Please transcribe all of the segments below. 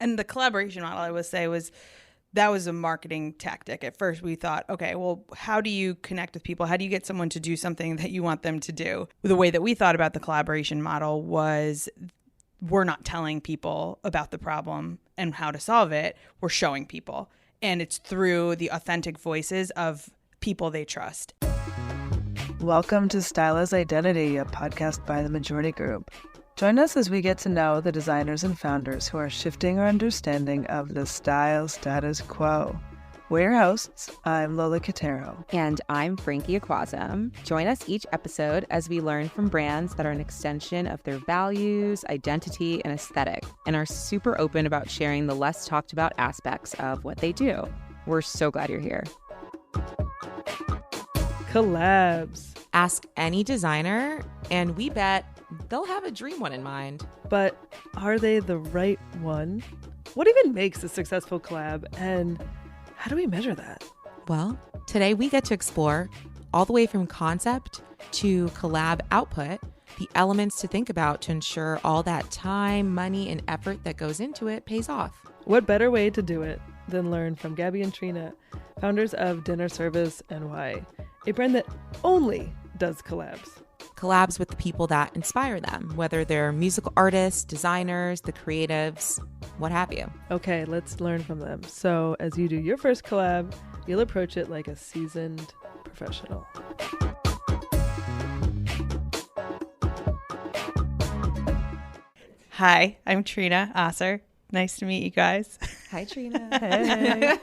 And the collaboration model, I would say, that was a marketing tactic. At first, we thought, okay, well, how do you connect with people? How do you get someone to do something that you want them to do? The way that we thought about the collaboration model was we're not telling people about the problem and how to solve it. We're showing people. And it's through the authentic voices of people they trust. Welcome to Style as Identity, a podcast by the Majority Group. Join us as we get to know the designers and founders who are shifting our understanding of the style status quo. We're your hosts. I'm Lola Catero. And I'm Frankie Ikwuazom. Join us each episode as we learn from brands that are an extension of their values, identity, and aesthetic, and are super open about sharing the less talked about aspects of what they do. We're so glad you're here. Collabs. Ask any designer, and we bet they'll have a dream one in mind. But are they the right one? What even makes a successful collab, and how do we measure that? Well, today we get to explore, all the way from concept to collab output, the elements to think about to ensure all that time, money, and effort that goes into it pays off. What better way to do it than learn from Gabby and Trina, founders of Dinner Service NY, a brand that only does collabs. Collabs with the people that inspire them, whether they're musical artists, designers, the creatives, what have you. Okay, let's learn from them. So as you do your first collab, you'll approach it like a seasoned professional. Hi, I'm Trina, Assur. Nice to meet you guys. Hi, Trina. Hey.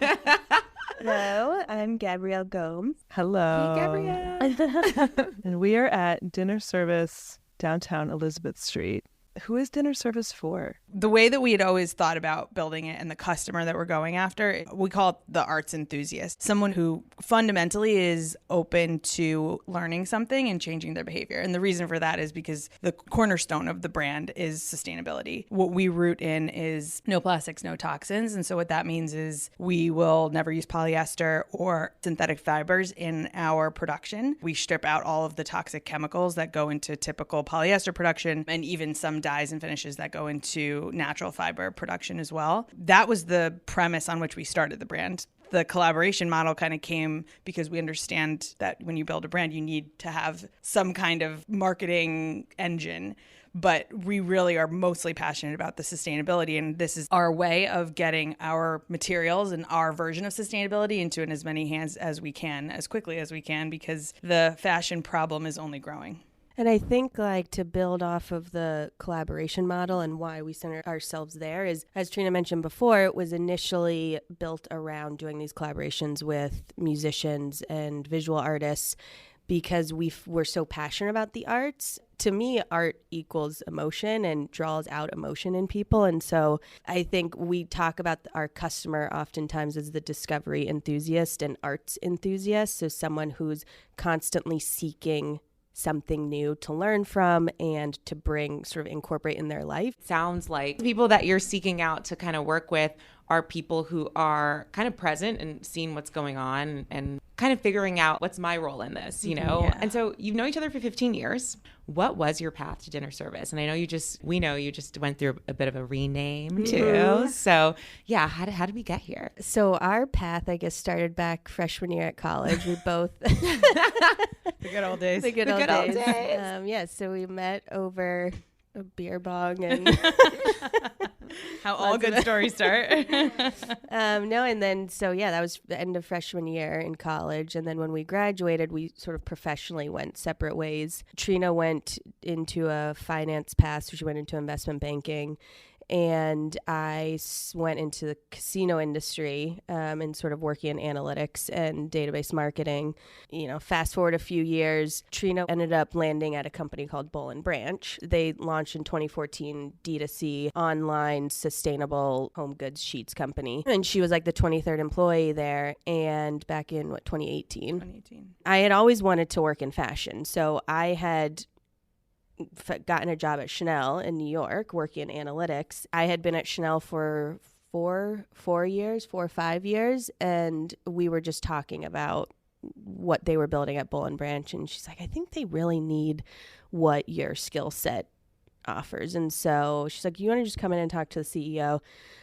Hello, I'm Gabrielle Gomes. Hello. Hey, Gabrielle. And we are at Dinner Service, downtown Elizabeth Street. Who is Dinner Service for? The way that we had always thought about building it and the customer that we're going after, we call it the arts enthusiast. Someone who fundamentally is open to learning something and changing their behavior. And the reason for that is because the cornerstone of the brand is sustainability. What we root in is no plastics, no toxins. And so what that means is we will never use polyester or synthetic fibers in our production. We strip out all of the toxic chemicals that go into typical polyester production and even some dyes and finishes that go into natural fiber production as well. That was the premise on which we started the brand. The collaboration model kind of came because we understand that when you build a brand, you need to have some kind of marketing engine. But we really are mostly passionate about the sustainability. And this is our way of getting our materials and our version of sustainability into as many hands as we can, as quickly as we can, because the fashion problem is only growing. And I think like to build off of the collaboration model and why we center ourselves there is, as Trina mentioned before, it was initially built around doing these collaborations with musicians and visual artists because we're so passionate about the arts. To me, art equals emotion and draws out emotion in people. And so I think we talk about our customer oftentimes as the discovery enthusiast and arts enthusiast. So someone who's constantly seeking something new to learn from and to bring, sort of incorporate in their life. Sounds like the people that you're seeking out to kind of work with are people who are kind of present and seeing what's going on and kind of figuring out what's my role in this, you know? Yeah. And so you've known each other for 15 years. What was your path to Dinner Service? And I know we know you just went through a bit of a rename too. Mm-hmm. So yeah, how did we get here? So our path, I guess, started back freshman year at college. We both... The good old days. The good old days. So we met over a beer bong and... How all good stories start. And then, that was the end of freshman year in college. And then when we graduated, we sort of professionally went separate ways. Trina went into a finance path, so she went into investment banking. And I went into the casino industry and sort of working in analytics and database marketing. You know, fast forward a few years, Trina ended up landing at a company called Boll & Branch. They launched in 2014, D2C, online, sustainable home goods sheets company. And she was like the 23rd employee there. And back in, 2018? I had always wanted to work in fashion. So I had gotten a job at Chanel in New York working in analytics. I had been at Chanel for 4 or 5 years, and we were just talking about what they were building at Boll & Branch, and she's like, I think they really need what your skill set offers. And so she's like, you want to just come in and talk to the CEO?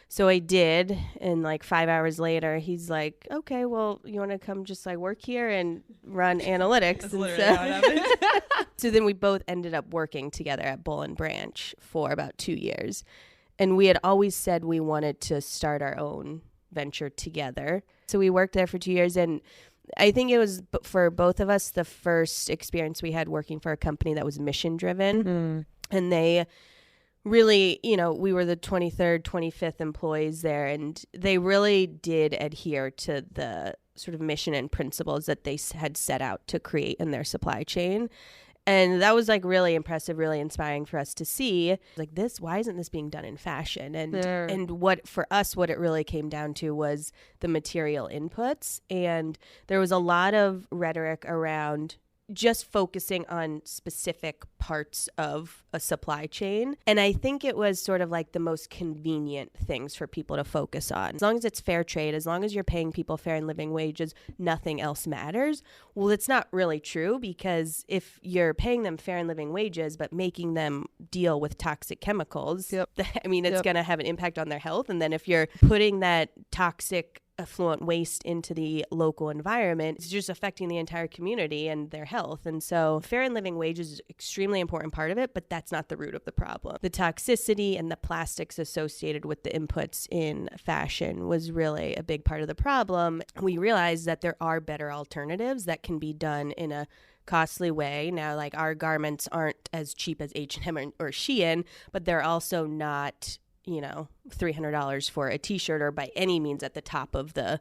So I did. And like 5 hours later, he's like, okay, well, you want to come just like work here and run analytics? That's literally how it happened. So then we both ended up working together at Bull and Branch for about 2 years. And we had always said we wanted to start our own venture together. So we worked there for 2 years. And I think it was, for both of us, the first experience we had working for a company that was mission driven. And they really, we were the 23rd, 25th employees there, and they really did adhere to the sort of mission and principles that they had set out to create in their supply chain. And that was like really impressive, really inspiring for us to see. Like, why isn't this being done in fashion? And what for us, what it really came down to was the material inputs. And there was a lot of rhetoric around just focusing on specific parts of a supply chain. And I think it was sort of like the most convenient things for people to focus on. As long as it's fair trade, as long as you're paying people fair and living wages, nothing else matters. Well, it's not really true, because if you're paying them fair and living wages, but making them deal with toxic chemicals, it's going to have an impact on their health. And then if you're putting that toxic effluent waste into the local environment, it's just affecting the entire community and their health. And so fair and living wages is an extremely important part of it, but that's not the root of the problem. The toxicity and the plastics associated with the inputs in fashion was really a big part of the problem. We realized that there are better alternatives that can be done in a costly way. Now, like, our garments aren't as cheap as H&M or Shein, but they're also not $300 for a t-shirt, or by any means at the top of the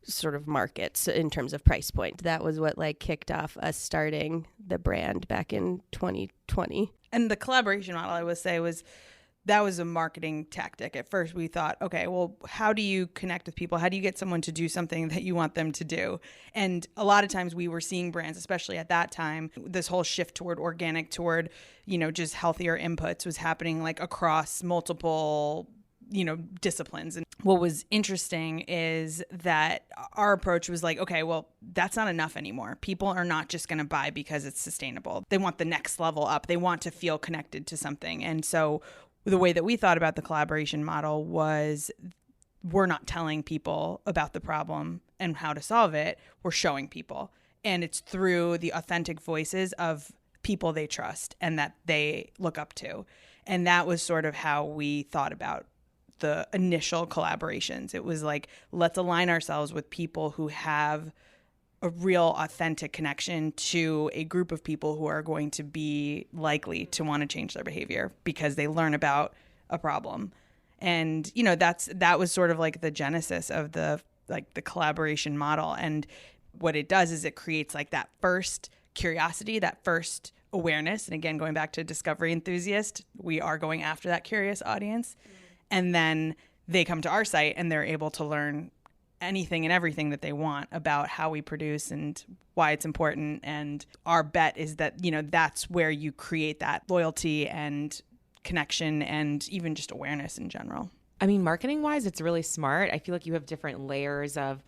sort of markets in terms of price point. That was what like kicked off us starting the brand back in 2020. And the collaboration model, I would say, that was a marketing tactic. At first we thought, okay, well, how do you connect with people? How do you get someone to do something that you want them to do? And a lot of times we were seeing brands, especially at that time, this whole shift toward organic, toward, just healthier inputs was happening like across multiple, disciplines. And what was interesting is that our approach was like, okay, well, that's not enough anymore. People are not just going to buy because it's sustainable. They want the next level up. They want to feel connected to something. And so the way that we thought about the collaboration model was, we're not telling people about the problem and how to solve it. We're showing people. And it's through the authentic voices of people they trust and that they look up to. And that was sort of how we thought about the initial collaborations. It was like, let's align ourselves with people who have a real authentic connection to a group of people who are going to be likely to want to change their behavior because they learn about a problem. And, that was sort of like the genesis of the collaboration model. And what it does is it creates like that first curiosity, that first awareness. And again, going back to discovery enthusiast, we are going after that curious audience. And then they come to our site and they're able to learn anything and everything that they want about how we produce and why it's important. And our bet is that, that's where you create that loyalty and connection and even just awareness in general. I mean, marketing wise, it's really smart. I feel like you have different layers of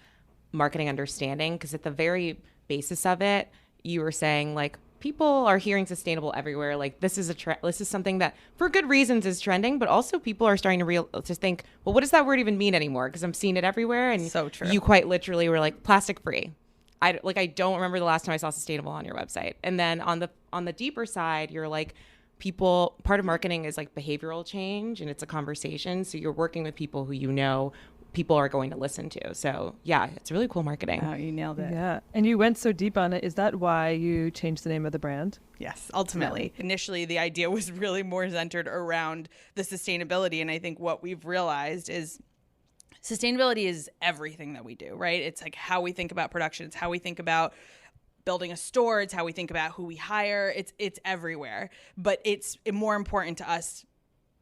marketing understanding, because at the very basis of it, you were saying like, people are hearing sustainable everywhere. Like, this is this is something that for good reasons is trending, but also people are starting to think, well, what does that word even mean anymore? Because I'm seeing it everywhere. And so true. You quite literally were like, plastic free. I don't remember the last time I saw sustainable on your website. And then on the deeper side, you're like, part of marketing is like behavioral change, and it's a conversation. So you're working with people who people are going to listen to. So yeah, it's really cool marketing. Oh, you nailed it. Yeah. And you went so deep on it. Is that why you changed the name of the brand? Yes, ultimately. Yeah. Initially, the idea was really more centered around the sustainability. And I think what we've realized is sustainability is everything that we do, right? It's like how we think about production. It's how we think about building a store. It's how we think about who we hire. It's everywhere. But it's more important to us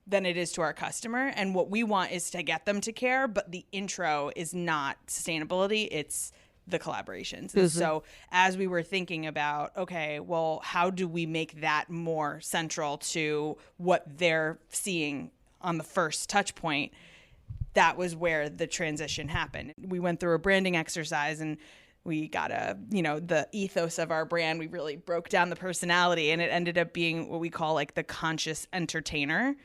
than it is to our customer. And what we want is to get them to care, but the intro is not sustainability, it's the collaborations. Mm-hmm. So as we were thinking about, okay, well, how do we make that more central to what they're seeing on the first touch point, that was where the transition happened. We went through a branding exercise, and we got the ethos of our brand. We really broke down the personality, and it ended up being what we call like the conscious entertainer.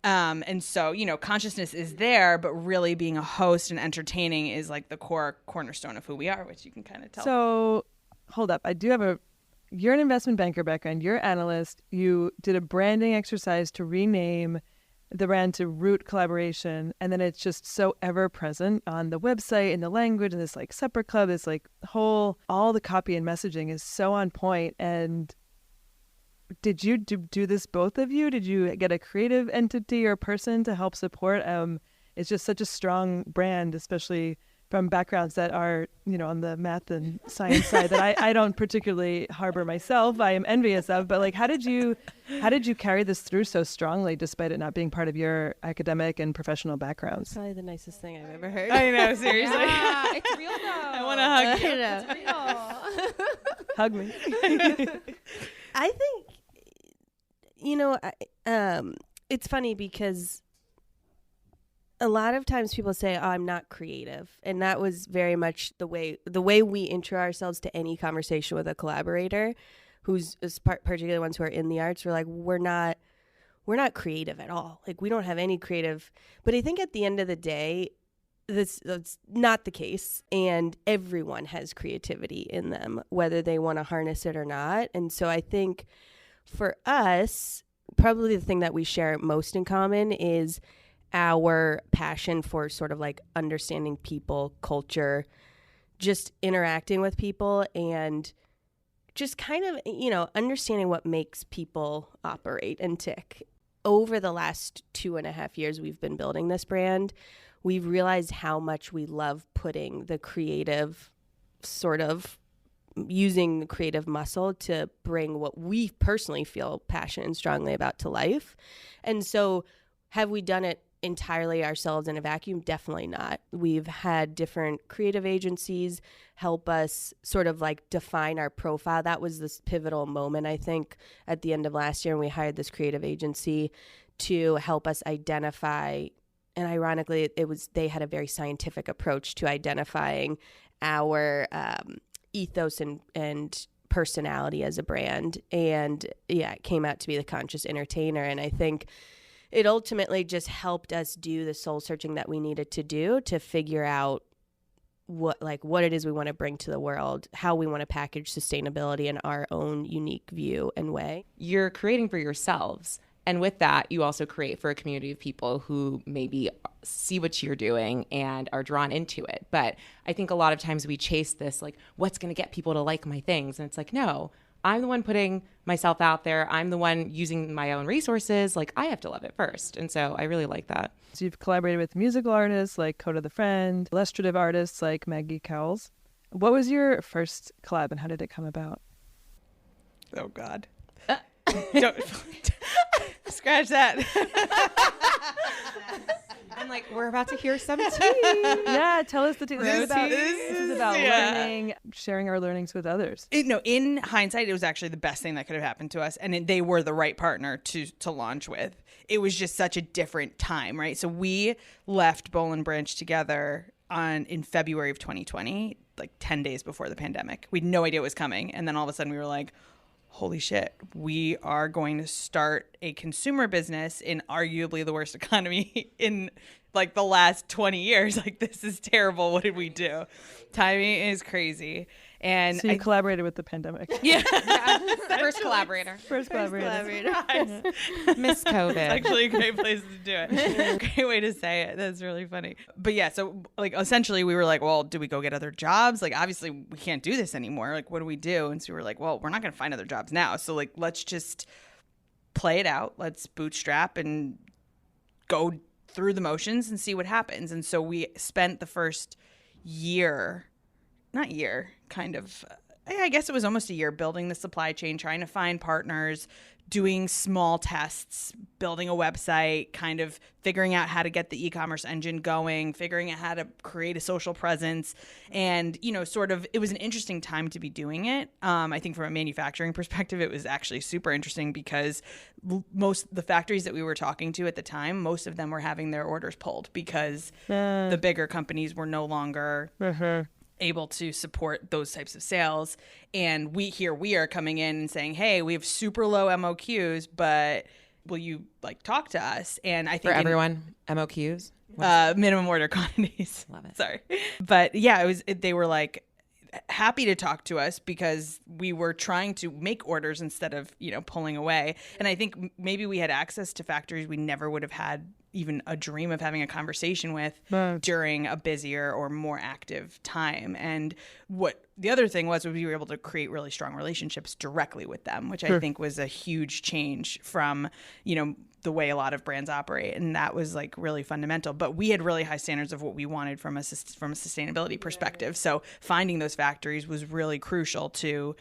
And so, consciousness is there, but really being a host and entertaining is like the cornerstone of who we are, which you can kind of tell. So hold up. You're an investment banker background. You're an analyst. You did a branding exercise to rename the brand to Root Collaboration. And then it's just so ever present on the website and the language and this like separate club, this like all the copy and messaging is so on point. And did you do this, both of you? Did you get a creative entity or person to help support? It's just such a strong brand, especially from backgrounds that are, on the math and science side that I don't particularly harbor myself. I am envious of, but like, how did you carry this through so strongly, despite it not being part of your academic and professional backgrounds? Probably the nicest thing I've ever heard. I know, seriously. Yeah, it's real though. I want to hug you. It's real. Hug me. I think, it's funny because a lot of times people say, "Oh, I'm not creative," and that was very much the way we intro ourselves to any conversation with a collaborator, who's particularly ones who are in the arts. We're like, we're not creative at all. Like, we don't have any creative. But I think at the end of the day, that's not the case, and everyone has creativity in them, whether they want to harness it or not. And so I think for us, probably the thing that we share most in common is our passion for sort of like understanding people, culture, just interacting with people, and just kind of, understanding what makes people operate and tick. Over the last 2.5 years we've been building this brand, we've realized how much we love putting the creative, sort of using the creative muscle to bring what we personally feel passionate and strongly about to life. And so have we done it entirely ourselves in a vacuum? Definitely not. We've had different creative agencies help us sort of like define our profile. That was this pivotal moment, I think, at the end of last year, when we hired this creative agency to help us identify. And ironically, they had a very scientific approach to identifying our ethos and personality as a brand. And yeah, it came out to be the conscious entertainer. And I think it ultimately just helped us do the soul searching that we needed to do to figure out what it is we want to bring to the world, how we want to package sustainability in our own unique view and way. You're creating for yourselves. And with that, you also create for a community of people who maybe see what you're doing and are drawn into it. But I think a lot of times we chase this, like, what's going to get people to like my things? And it's like, no, I'm the one putting myself out there. I'm the one using my own resources. Like, I have to love it first. And so I really like that. So you've collaborated with musical artists like Coda the Friend, illustrative artists like Maggie Cowles. What was your first collab and how did it come about? Oh, God. Don't scratch that. I'm like, we're about to hear some tea. Yeah, tell us the tea. This is about learning, sharing our learnings with others. In hindsight, it was actually the best thing that could have happened to us, and they were the right partner to launch with. It was just such a different time, right? So we left Boll and Branch together in February of 2020, like 10 days before the pandemic. We had no idea it was coming, and then all of a sudden we were like, holy shit, we are going to start a consumer business in arguably the worst economy in like the last 20 years. Like, this is terrible. What did we do? Timing is crazy. And so you collaborated with the pandemic. Yeah. First collaborator. First collaborator. Miss COVID. It's actually a great place to do it. Great way to say it. That's really funny. But yeah, so like essentially we were like, well, do we go get other jobs? Like, obviously we can't do this anymore. Like, what do we do? And so we were like, well, we're not going to find other jobs now. So like, let's just play it out. Let's bootstrap and go through the motions and see what happens. And so we spent the first I guess it was almost a year building the supply chain, trying to find partners, doing small tests, building a website, kind of figuring out how to get the e-commerce engine going, figuring out how to create a social presence. And, it was an interesting time to be doing it. I think from a manufacturing perspective, it was actually super interesting because the factories that we were talking to at the time, most of them were having their orders pulled because the bigger companies were no longer able to support those types of sales. And we are coming in and saying, hey, we have super low MOQs, but will you like talk to us? And I think for everyone, MOQs, minimum order quantities. Love it. Sorry. But yeah, they were like happy to talk to us because we were trying to make orders instead of, pulling away. And I think maybe we had access to factories we never would have had even a dream of having a conversation with during a busier or more active time. And what the other thing was we were able to create really strong relationships directly with them, which I think was a huge change from, the way a lot of brands operate. And that was like really fundamental. But we had really high standards of what we wanted from a sustainability perspective. So finding those factories was really crucial to,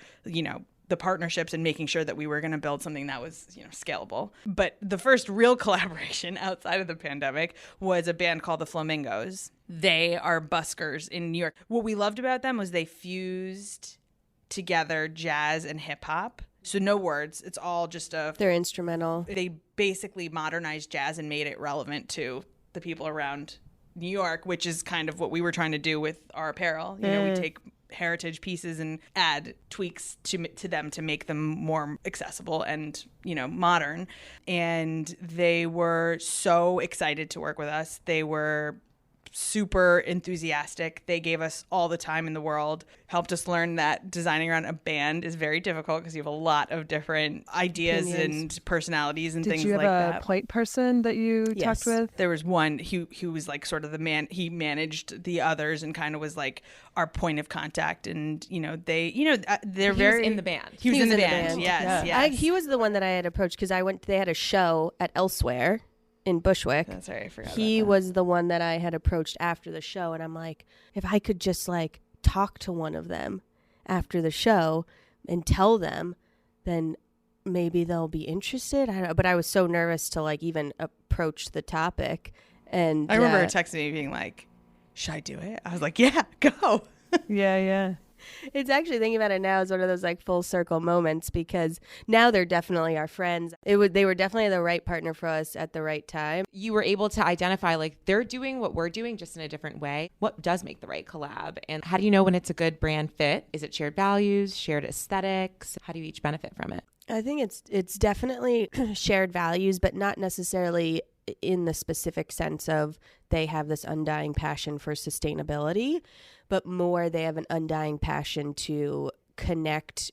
the partnerships and making sure that we were going to build something that was, scalable. But the first real collaboration outside of the pandemic was a band called the Flamingos. They are buskers in New York. What we loved about them was they fused together jazz and hip hop. So no words. It's all just they're instrumental. They basically modernized jazz and made it relevant to the people around New York, which is kind of what we were trying to do with our apparel. We take heritage pieces and add tweaks to them to make them more accessible and, modern. And they were so excited to work with us. They were super enthusiastic. They gave us all the time in the world, helped us learn that designing around a band is very difficult because you have a lot of different ideas and personalities and things like that. Did you have a point person that you talked with? There was one who was like sort of the man. He managed the others and kind of was like our point of contact. And, they're very in the band. He was in the band. Yes. He was the one that I had approached because they had a show at Elsewhere in Bushwick. That's right. I forgot. He was the one that I had approached after the show, and I'm like, if I could just like talk to one of them after the show and tell them, then maybe they'll be interested. I don't know, but I was so nervous to like even approach the topic. And I remember her texting me being like, "Should I do it?" I was like, "Yeah, go." Yeah. It's actually, thinking about it now, is one of those like full circle moments because now they're definitely our friends. They were definitely the right partner for us at the right time. You were able to identify like they're doing what we're doing just in a different way. What does make the right collab? And how do you know when it's a good brand fit? Is it shared values, shared aesthetics? How do you each benefit from it? I think it's definitely shared values, but not necessarily in the specific sense of they have this undying passion for sustainability, but more they have an undying passion to connect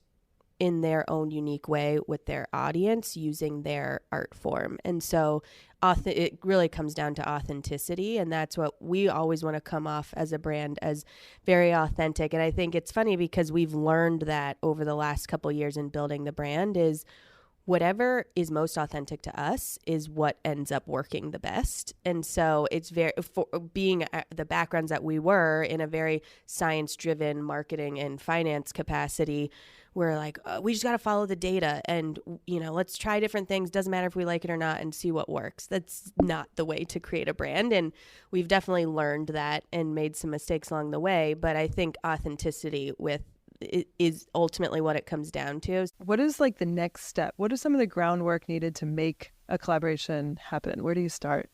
in their own unique way with their audience using their art form. And so it really comes down to authenticity, and that's what we always want to come off as a brand, as very authentic. And I think it's funny because we've learned that over the last couple of years in building the brand is whatever is most authentic to us is what ends up working the best. And so it's for being the backgrounds that we were in a very science-driven marketing and finance capacity, we're like, we just got to follow the data and, let's try different things. Doesn't matter if we like it or not and see what works. That's not the way to create a brand. And we've definitely learned that and made some mistakes along the way. But I think authenticity is ultimately what it comes down to. What is like the next step? What is some of the groundwork needed to make a collaboration happen? Where do you start?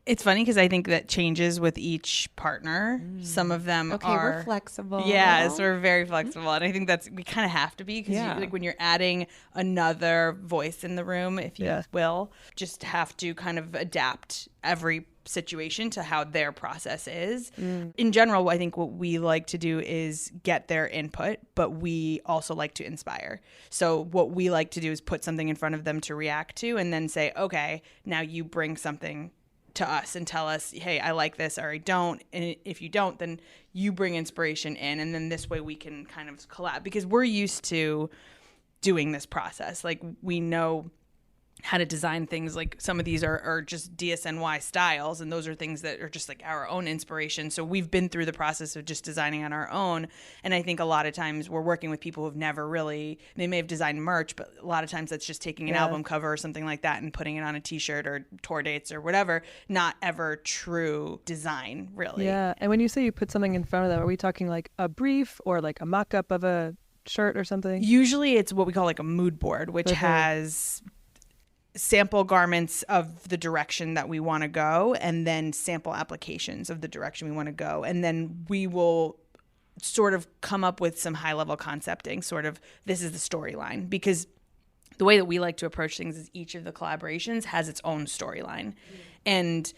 It's funny because I think that changes with each partner. Some of them are... we're flexible. Yes, we're very flexible. And I think we kind of have to be because like when you're adding another voice in the room, if you will, just have to kind of adapt every situation to how their process is. In general, I think what we like to do is get their input, but we also like to inspire. So what we like to do is put something in front of them to react to and then say, okay, now you bring something to us and tell us, hey, I like this or I don't. And if you don't, then you bring inspiration in. And then this way we can kind of collab because we're used to doing this process. Like we know how to design things. Like some of these are just DSNY styles, and those are things that are just like our own inspiration. So we've been through the process of just designing on our own. And I think a lot of times we're working with people who've never really, they may have designed merch, but a lot of times that's just taking an album cover or something like that and putting it on a t-shirt or tour dates or whatever, not ever true design really. Yeah. And when you say you put something in front of them, are we talking like a brief or like a mock-up of a shirt or something? Usually it's what we call like a mood board, which has sample garments of the direction that we want to go and then sample applications of the direction we want to go. And then we will sort of come up with some high level concepting, sort of this is the storyline, because the way that we like to approach things is each of the collaborations has its own storyline. And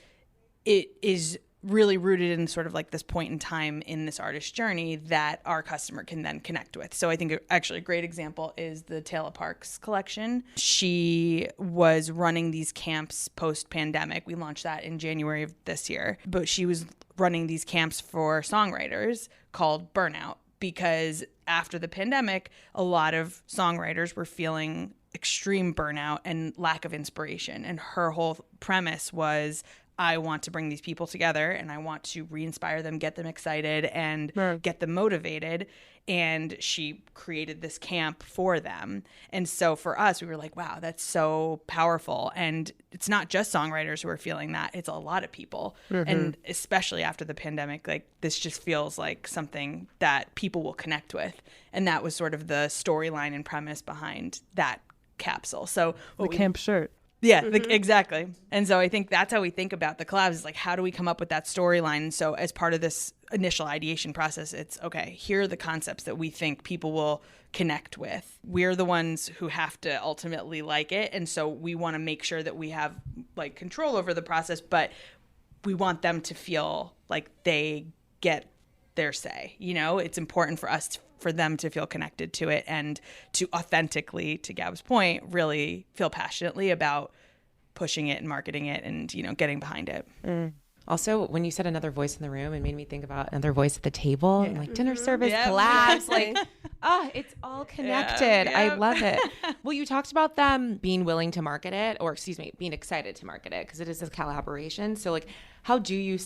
it is really rooted in sort of like this point in time in this artist's journey that our customer can then connect with. So I think actually a great example is the Taylor Parks collection. She was running these camps post-pandemic. We launched that in January of this year. But she was running these camps for songwriters called Burnout, because after the pandemic, a lot of songwriters were feeling extreme burnout and lack of inspiration. And her whole premise was, I want to bring these people together and I want to re-inspire them, get them excited and get them motivated. And she created this camp for them. And so for us, we were like, wow, that's so powerful. And it's not just songwriters who are feeling that, it's a lot of people. And especially after the pandemic, like this just feels like something that people will connect with. And that was sort of the storyline and premise behind that capsule. So the camp shirt. Yeah, exactly. And so I think that's how we think about the collabs, is like, how do we come up with that storyline? So as part of this initial ideation process, it's, okay, here are the concepts that we think people will connect with. We're the ones who have to ultimately like it. And so we want to make sure that we have like control over the process, but we want them to feel like they get their say. You know, it's important for us for them to feel connected to it and to authentically, to Gab's point, really feel passionately about pushing it and marketing it and, you know, getting behind it. Also, when you said another voice in the room, it made me think about another voice at the table, and like dinner service, collabs, like, it's all connected. I love it. Well, you talked about them being willing to market it, or excuse me, being excited to market it, because it is a collaboration. So like, how do you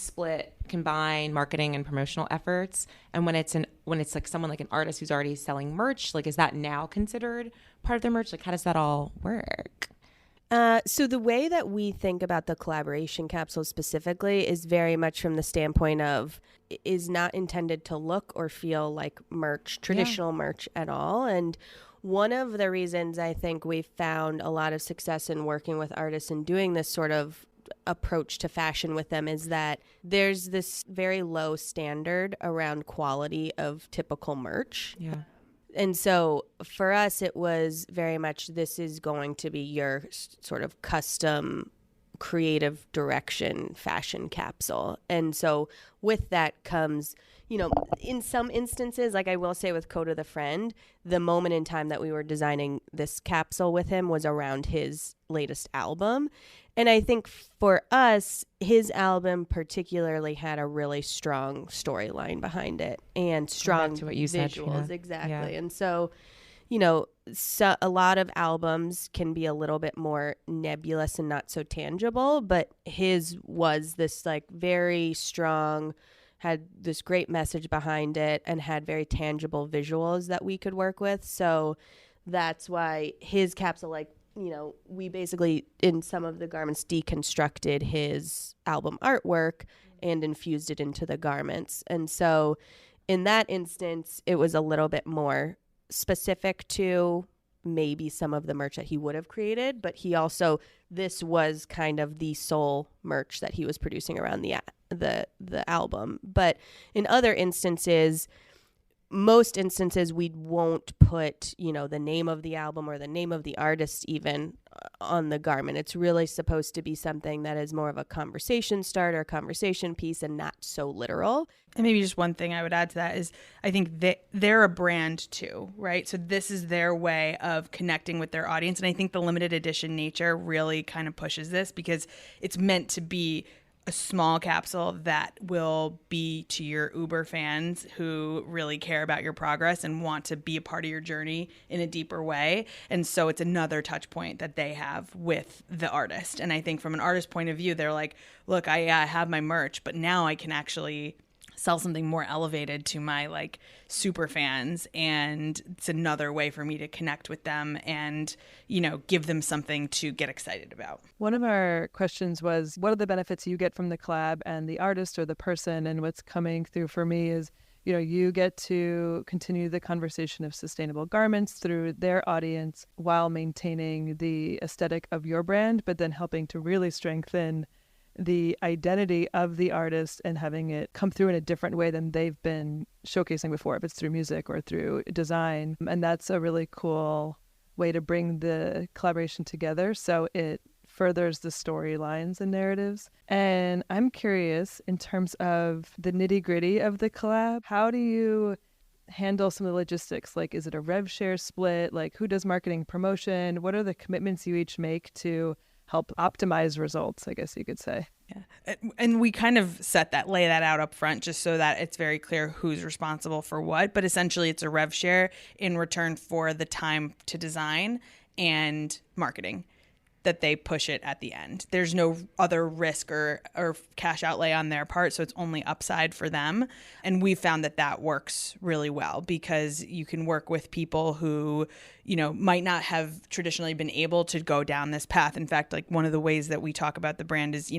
combine marketing and promotional efforts? And when it's like someone like an artist who's already selling merch, like, is that now considered part of their merch? Like, how does that all work? So the way that we think about the collaboration capsule specifically is very much from the standpoint of, is not intended to look or feel like merch, traditional merch at all. And one of the reasons I think we've found a lot of success in working with artists and doing this sort of approach to fashion with them is that there's this very low standard around quality of typical merch. Yeah. And so for us, it was very much, this is going to be your sort of custom creative direction fashion capsule. And so with that comes, you know, in some instances, like I will say with Coda the Friend, the moment in time that we were designing this capsule with him was around his latest album. And I think for us, his album particularly had a really strong storyline behind it and strong to what you visuals. Said, exactly. Yeah. And so, you know, a lot of albums can be a little bit more nebulous and not so tangible, but his was this like very strong, had this great message behind it and had very tangible visuals that we could work with. So that's why his capsule, like, you know, we basically in some of the garments deconstructed his album artwork and infused it into the garments. And so in that instance, it was a little bit more specific to maybe some of the merch that he would have created, but he also, this was kind of the sole merch that he was producing around the album. But in other instances, most instances, we won't put, you know, the name of the album or the name of the artist even on the garment. It's really supposed to be something that is more of a conversation starter, conversation piece, and not so literal. And maybe just one thing I would add to that is I think they're a brand too, right? So this is their way of connecting with their audience. And I think the limited edition nature really kind of pushes this because it's meant to be a small capsule that will be to your Uber fans who really care about your progress and want to be a part of your journey in a deeper way. And so it's another touch point that they have with the artist. And I think from an artist point of view, they're like, look, I have my merch, but now I can actually sell something more elevated to my like super fans, and it's another way for me to connect with them and, you know, give them something to get excited about. One of our questions was, what are the benefits you get from the collab and the artist or the person? And what's coming through for me is, you know, you get to continue the conversation of sustainable garments through their audience while maintaining the aesthetic of your brand, but then helping to really strengthen the identity of the artist and having it come through in a different way than they've been showcasing before, if it's through music or through design. And that's a really cool way to bring the collaboration together so it furthers the storylines and narratives. And I'm curious, in terms of the nitty-gritty of the collab, how do you handle some of the logistics? Like, is it a rev share split? Like, who does marketing promotion? What are the commitments you each make to help optimize results, I guess you could say? Yeah. And we kind of lay that out up front just so that it's very clear who's responsible for what. But essentially, it's a rev share in return for the time to design and marketing that they push it at the end. There's no other risk or cash outlay on their part, so it's only upside for them. And we found that works really well because you can work with people who, might not have traditionally been able to go down this path. In fact, like one of the ways that we talk about the brand is,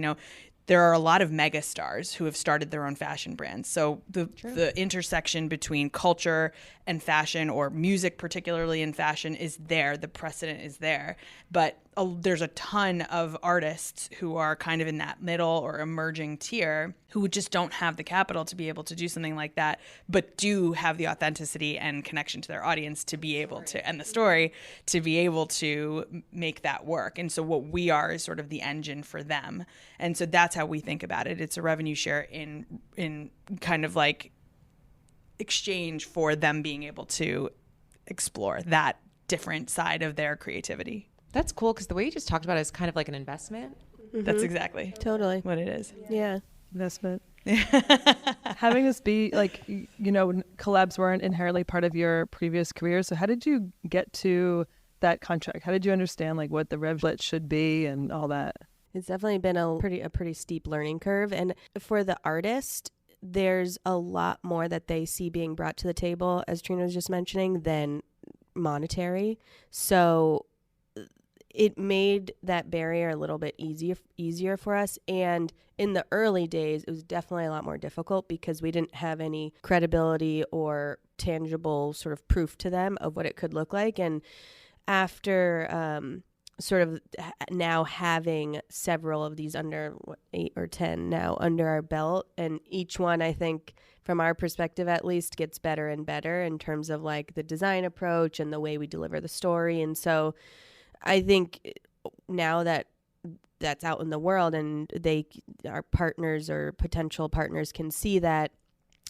there are a lot of mega stars who have started their own fashion brands. So the intersection between culture and fashion, or music particularly in fashion, is there. The precedent is there. But there's a ton of artists who are kind of in that middle or emerging tier who just don't have the capital to be able to do something like that, but do have the authenticity and connection to their audience to be able to, and the story, to be able to make that work. And so what we are is sort of the engine for them. And so that's how we think about it. It's a revenue share in kind of like exchange for them being able to explore that different side of their creativity. That's cool, because the way you just talked about it is kind of like an investment. Mm-hmm. That's exactly totally what it is. Yeah. Investment. Having this be like, collabs weren't inherently part of your previous career. So how did you get to that contract? How did you understand like what the rev split should be and all that? It's definitely been a pretty steep learning curve. And for the artist, there's a lot more that they see being brought to the table, as Trina was just mentioning, than monetary. So it made that barrier a little bit easier for us. And in the early days, it was definitely a lot more difficult because we didn't have any credibility or tangible sort of proof to them of what it could look like. And after sort of now having several of these under 8 or 10 now under our belt, and each one, I think, from our perspective at least, gets better and better in terms of like the design approach and the way we deliver the story. And so I think now that that's out in the world and our partners or potential partners can see that,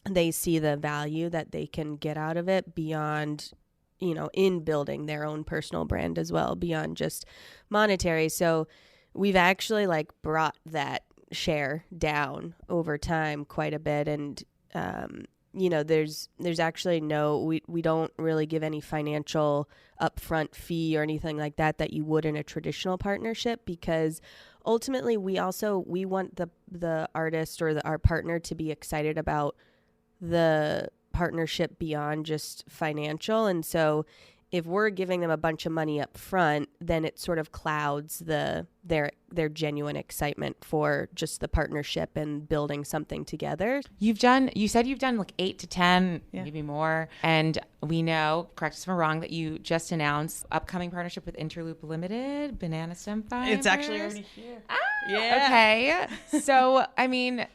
they see the value that they can get out of it beyond, in building their own personal brand as well, beyond just monetary. So we've actually like brought that share down over time quite a bit. And, there's actually we don't really give any financial upfront fee or anything like that you would in a traditional partnership, because ultimately we want the artist or our partner to be excited about the partnership beyond just financial. And so if we're giving them a bunch of money up front, then it sort of clouds their genuine excitement for just the partnership and building something together. You said you've done like 8 to 10, maybe more. And we know, correct us if I'm wrong, that you just announced upcoming partnership with Interloop Limited, Banana Stem Fibers. It's actually already here. Yeah. Okay. So, I mean,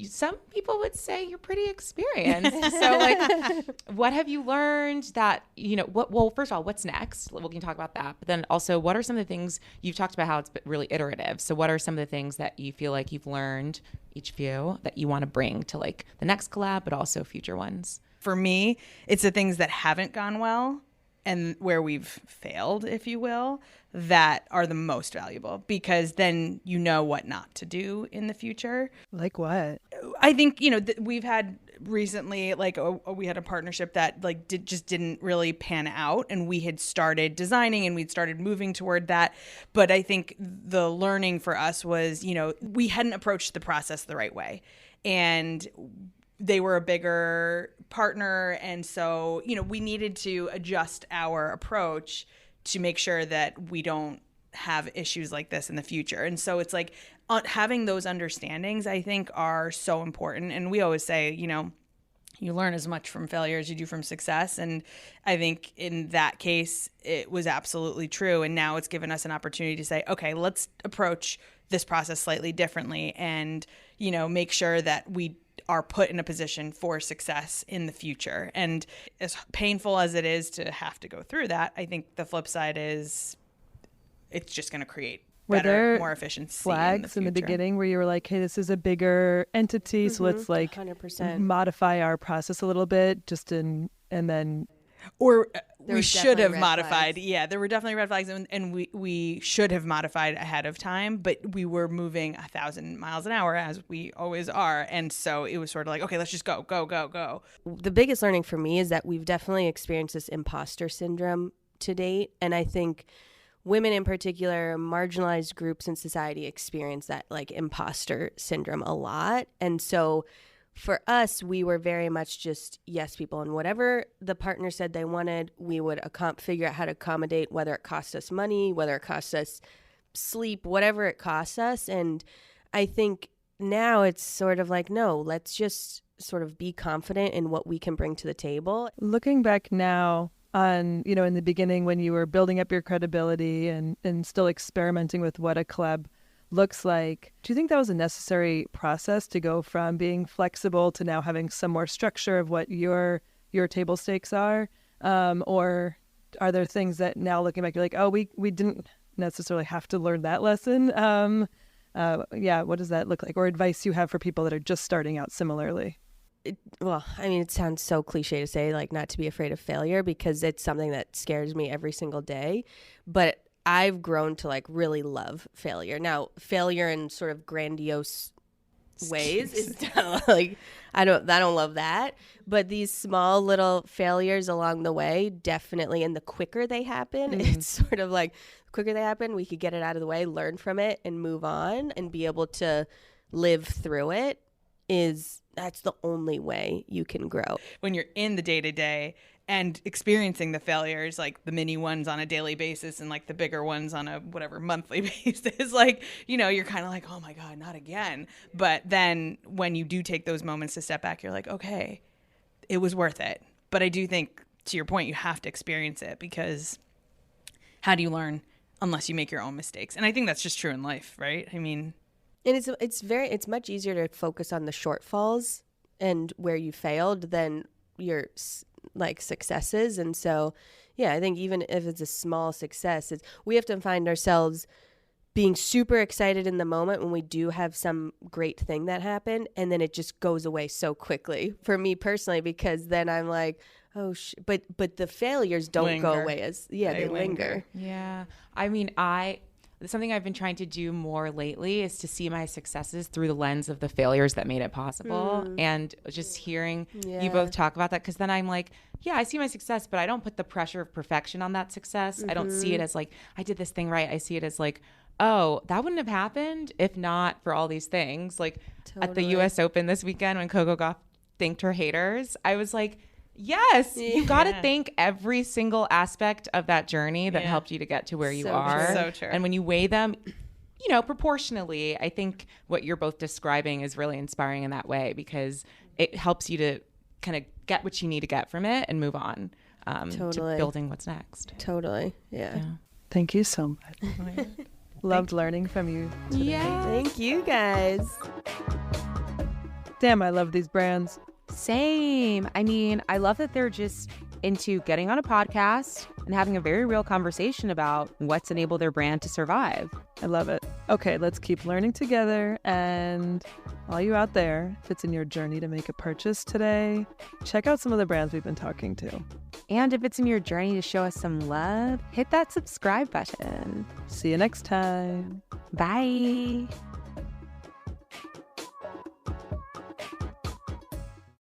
some people would say you're pretty experienced. So, like, what have you learned that, well, first of all, what's next? We can talk about that. But then also, what are some of the things you've talked about, how it's really iterative. So what are some of the things that you feel like you've learned, each of you, that you want to bring to like the next collab, but also future ones? For me, it's the things that haven't gone well and where we've failed, if you will, that are the most valuable, because then you know what not to do in the future. Like what? I think, we've had recently, we had a partnership that just didn't really pan out, and we had started designing and we'd started moving toward that. But I think the learning for us was, we hadn't approached the process the right way, and they were a bigger partner. And so, we needed to adjust our approach to make sure that we don't have issues like this in the future. And so it's like having those understandings, I think, are so important. And we always say, you learn as much from failure as you do from success. And I think in that case, it was absolutely true. And now it's given us an opportunity to say, okay, let's approach this process slightly differently and, make sure that we are put in a position for success in the future. And as painful as it is to have to go through that, I think the flip side is it's just going to create better, more efficiency. Flags in the beginning where you were like, hey, this is a bigger entity, so let's 100%. modify our process a little bit and then... Or we should have modified. Flags. Yeah, there were definitely red flags, and we should have modified ahead of time, but we were moving 1,000 miles an hour as we always are. And so it was sort of like, okay, let's just go. The biggest learning for me is that we've definitely experienced this imposter syndrome to date. And I think women in particular, marginalized groups in society experience that like imposter syndrome a lot. And so for us, we were very much just yes people, and whatever the partner said they wanted, we would figure out how to accommodate, whether it cost us money, whether it cost us sleep, whatever it costs us. And I think now it's sort of like, no, let's just sort of be confident in what we can bring to the table. Looking back now on, in the beginning when you were building up your credibility and still experimenting with what a collab looks like, do you think that was a necessary process to go from being flexible to now having some more structure of what your table stakes are? Or are there things that now looking back, you're like, oh, we didn't necessarily have to learn that lesson? What does that look like? Or advice you have for people that are just starting out similarly? It sounds so cliche to say, like, not to be afraid of failure, because it's something that scares me every single day. But I've grown to like really love failure. Now, failure in sort of grandiose ways is like I don't love that. But these small little failures along the way, definitely, and the quicker they happen, it's sort of like the quicker they happen, we could get it out of the way, learn from it, and move on, and be able to live through it. That's the only way you can grow. When you're in the day-to-day and experiencing the failures, like the mini ones on a daily basis and like the bigger ones on a whatever monthly basis, like, you're kind of like, oh my God, not again. But then when you do take those moments to step back, you're like, okay, it was worth it. But I do think, to your point, you have to experience it, because how do you learn unless you make your own mistakes? And I think that's just true in life, right? I mean... And it's much easier to focus on the shortfalls and where you failed than your like successes. And so, yeah, I think even if it's a small success, we have to find ourselves being super excited in the moment when we do have some great thing that happened, and then it just goes away so quickly for me personally, because then I'm like, oh, but the failures don't go away they linger. Yeah. I mean, something I've been trying to do more lately is to see my successes through the lens of the failures that made it possible. And just hearing you both talk about that, because then I'm like, yeah, I see my success, but I don't put the pressure of perfection on that success. I don't see it as like, I did this thing right. I see it as like, oh, that wouldn't have happened if not for all these things. Like at the US Open this weekend when Coco Gauff thanked her haters, I was like, yes, you got to thank every single aspect of that journey that helped you to get to where you are. So true. And when you weigh them, proportionally, I think what you're both describing is really inspiring in that way, because it helps you to kind of get what you need to get from it and move on to building what's next. Totally. Yeah. Thank you so much. Loved learning from you today. Yeah. Thank you guys. Damn, I love these brands. Same. I mean, I love that they're just into getting on a podcast and having a very real conversation about what's enabled their brand to survive. I love it. Okay, let's keep learning together. And all you out there, if it's in your journey to make a purchase today, check out some of the brands we've been talking to. And if it's in your journey to show us some love, hit that subscribe button. See you next time. Bye.